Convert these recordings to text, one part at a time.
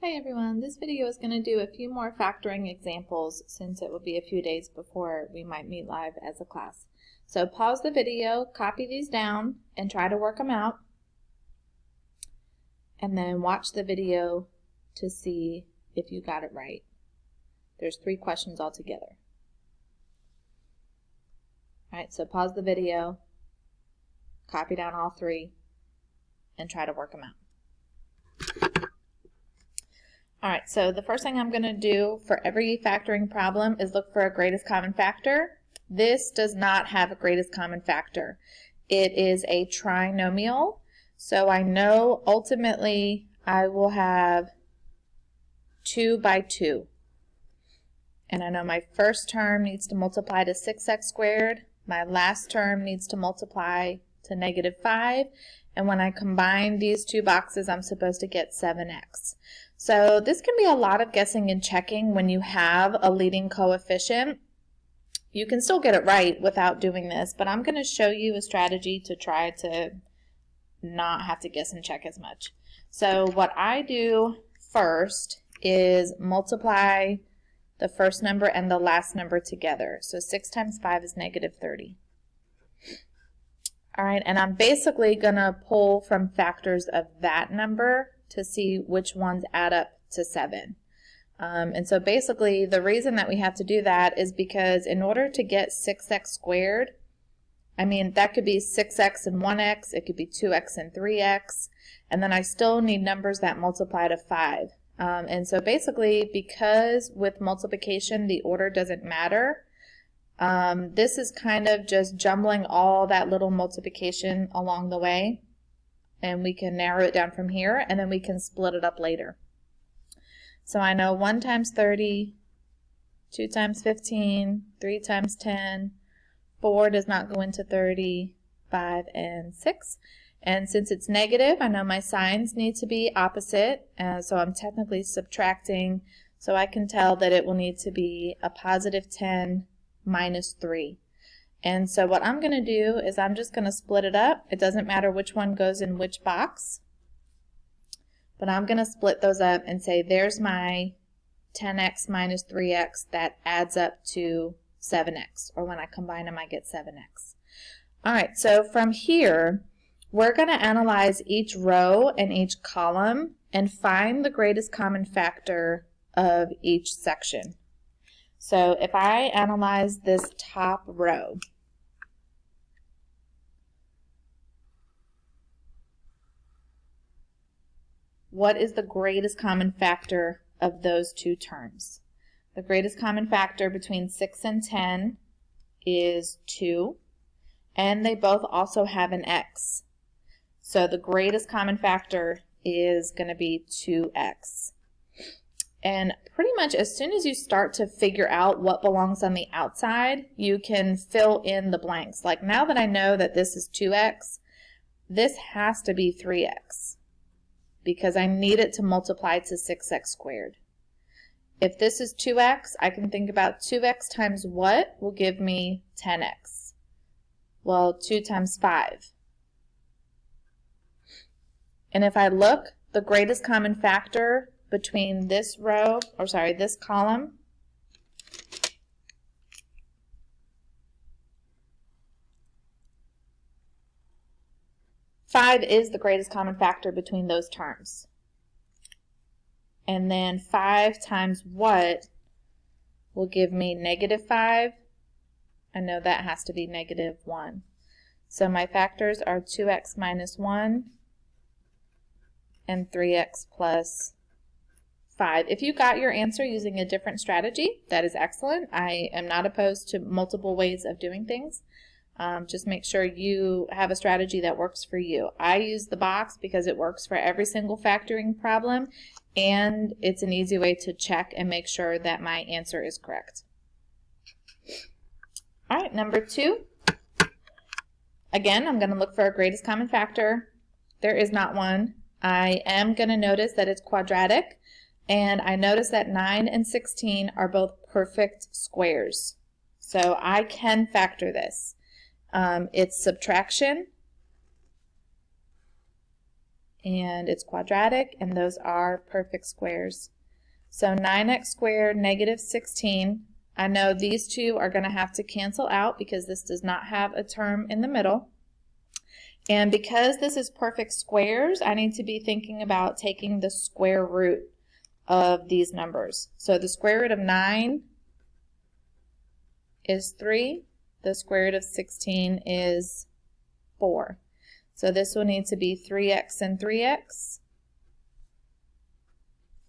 Hi everyone, this video is going to do a few more factoring examples since it will be a few days before we might meet live as a class. So pause the video, copy these down, and try to work them out. And then watch the video to see if you got it right. There's 3 questions altogether. Alright, so pause the video, copy down all 3, and try to work them out. Alright, so the first thing I'm going to do for every factoring problem is look for a greatest common factor. This does not have a greatest common factor. It is a trinomial, so I know ultimately I will have 2 by 2. And I know my first term needs to multiply to 6x squared, my last term needs to multiply to -5, and when I combine these 2 boxes I'm supposed to get 7x. So this can be a lot of guessing and checking when you have a leading coefficient. You can still get it right without doing this, but I'm going to show you a strategy to try to not have to guess and check as much. So what I do first is multiply the first number and the last number together. So 6 times 5 is -30. Alright, and I'm basically going to pull from factors of that number to see which ones add up to 7. And so basically the reason that we have to do that is because in order to get 6x squared, I mean that could be 6x and 1x, it could be 2x and 3x, and then I still need numbers that multiply to 5. And so basically because with multiplication the order doesn't matter, this is kind of just jumbling all that little multiplication along the way. And we can narrow it down from here, and then we can split it up later. So I know 1 times 30, 2 times 15, 3 times 10, 4 does not go into 30, 5, and 6. And since it's negative, I know my signs need to be opposite, so I'm technically subtracting, so I can tell that it will need to be a positive 10 minus 3. And so what I'm going to do is I'm just going to split it up. It doesn't matter which one goes in which box, but I'm going to split those up and say there's my 10x minus 3x that adds up to 7x, or when I combine them I get 7x. Alright, so from here we're going to analyze each row and each column and find the greatest common factor of each section. So if I analyze this top row, what is the greatest common factor of those 2 terms? The greatest common factor between 6 and 10 is 2, and they both also have an x. So the greatest common factor is going to be 2x. And pretty much as soon as you start to figure out what belongs on the outside, you can fill in the blanks. Like now that I know that this is 2x, this has to be 3x because I need it to multiply to 6x squared. If this is 2x, I can think about 2x times what will give me 10x. Well, 2 times 5. And if I look, the greatest common factor between this row, or sorry, this column, five is the greatest common factor between those terms. And then 5 times what will give me -5. I know that has to be -1. So my factors are 2x minus 1 and 3x plus 5. If you got your answer using a different strategy, that is excellent. I am not opposed to multiple ways of doing things. Just make sure you have a strategy that works for you. I use the box because it works for every single factoring problem, and it's an easy way to check and make sure that my answer is correct. Alright, number 2. Again, I'm going to look for a greatest common factor. There is not one. I am going to notice that it's quadratic. And I notice that 9 and 16 are both perfect squares. So I can factor this. It's subtraction and it's quadratic, and those are perfect squares. So 9x squared negative 16. I know these two are going to have to cancel out because this does not have a term in the middle. And because this is perfect squares, I need to be thinking about taking the square root of these numbers. So the square root of 9 is 3. The square root of 16 is 4. So this will need to be 3x and 3x,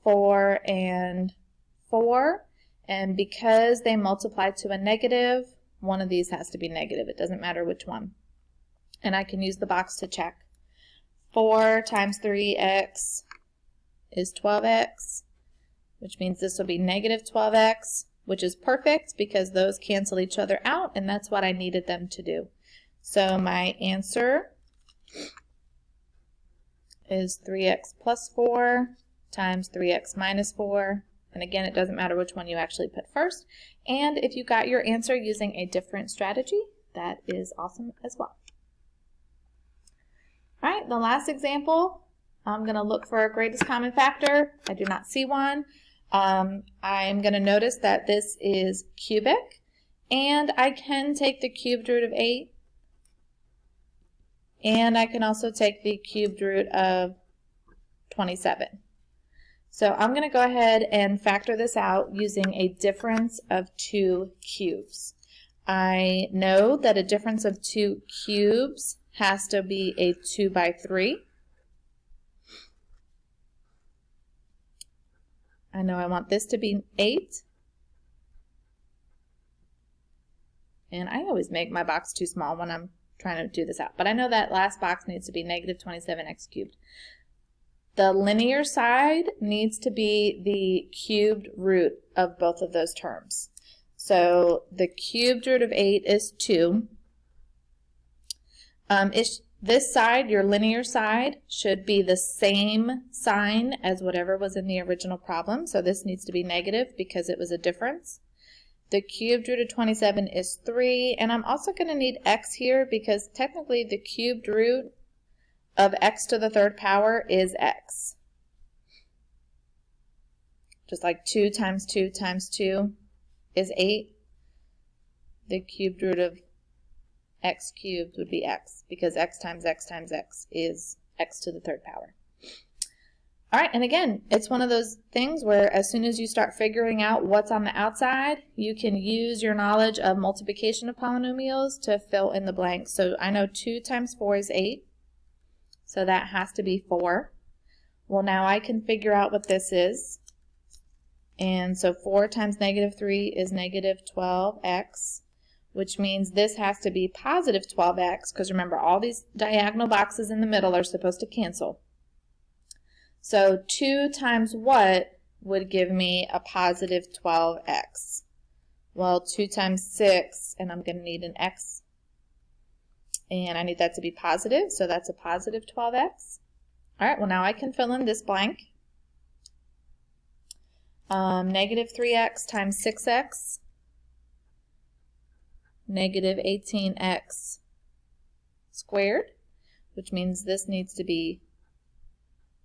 4 and 4. And because they multiply to a negative, one of these has to be negative. It doesn't matter which one. And I can use the box to check. 4 times 3x is 12x, which means this will be negative 12x, which is perfect because those cancel each other out, and that's what I needed them to do. So my answer is 3x plus 4 times 3x minus 4. And again, it doesn't matter which one you actually put first. And if you got your answer using a different strategy, that is awesome as well. All right, the last example, I'm going to look for a greatest common factor. I do not see one. I'm going to notice that this is cubic, and I can take the cubed root of 8, and I can also take the cubed root of 27. So I'm going to go ahead and factor this out using a difference of 2 cubes. I know that a difference of 2 cubes has to be a 2 by 3. I know I want this to be 8. And I always make my box too small when I'm trying to do this out. But I know that last box needs to be negative 27x cubed. The linear side needs to be the cubed root of both of those terms. So the cubed root of 8 is 2. This side, your linear side, should be the same sign as whatever was in the original problem. So this needs to be negative because it was a difference. The cubed root of 27 is 3. And I'm also going to need x here because technically the cubed root of x to the third power is x. Just like 2 times 2 times 2 is 8. The cubed root of x cubed would be x because x times x times x is x to the third power. All right, and again, it's one of those things where as soon as you start figuring out what's on the outside, you can use your knowledge of multiplication of polynomials to fill in the blanks. So I know 2 times 4 is 8. So that has to be 4. Well, now I can figure out what this is. And so 4 times negative 3 is negative 12x, which means this has to be positive 12x, because remember, all these diagonal boxes in the middle are supposed to cancel. So 2 times what would give me a positive 12x? Well, 2 times 6, and I'm going to need an x. And I need that to be positive, so that's a positive 12x. All right, well now I can fill in this blank. Negative 3x times 6x, negative 18x squared, which means this needs to be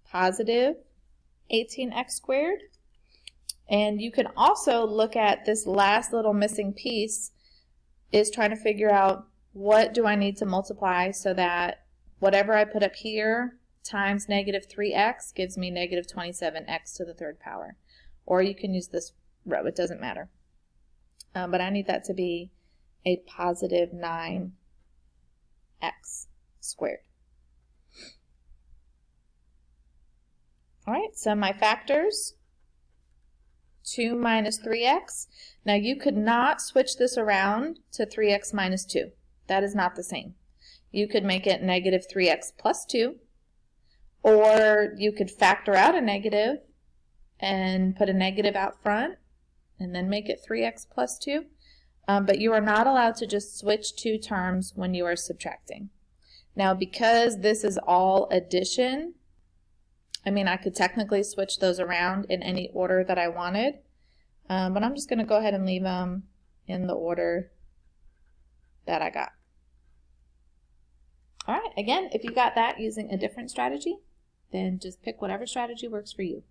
positive 18x squared. And you can also look at this last little missing piece is trying to figure out what do I need to multiply so that whatever I put up here times negative 3x gives me negative 27x to the third power. Or you can use this row, it doesn't matter. But I need that to be a positive 9x squared. All right, so my factors, 2 minus 3x. Now you could not switch this around to 3x minus 2. That is not the same. You could make it negative 3x plus 2, or you could factor out a negative and put a negative out front and then make it 3x plus 2. But you are not allowed to just switch two terms when you are subtracting. Now because this is all addition, I mean I could technically switch those around in any order that I wanted, but I'm just going to go ahead and leave them in the order that I got. All right, again, if you got that using a different strategy, then just pick whatever strategy works for you.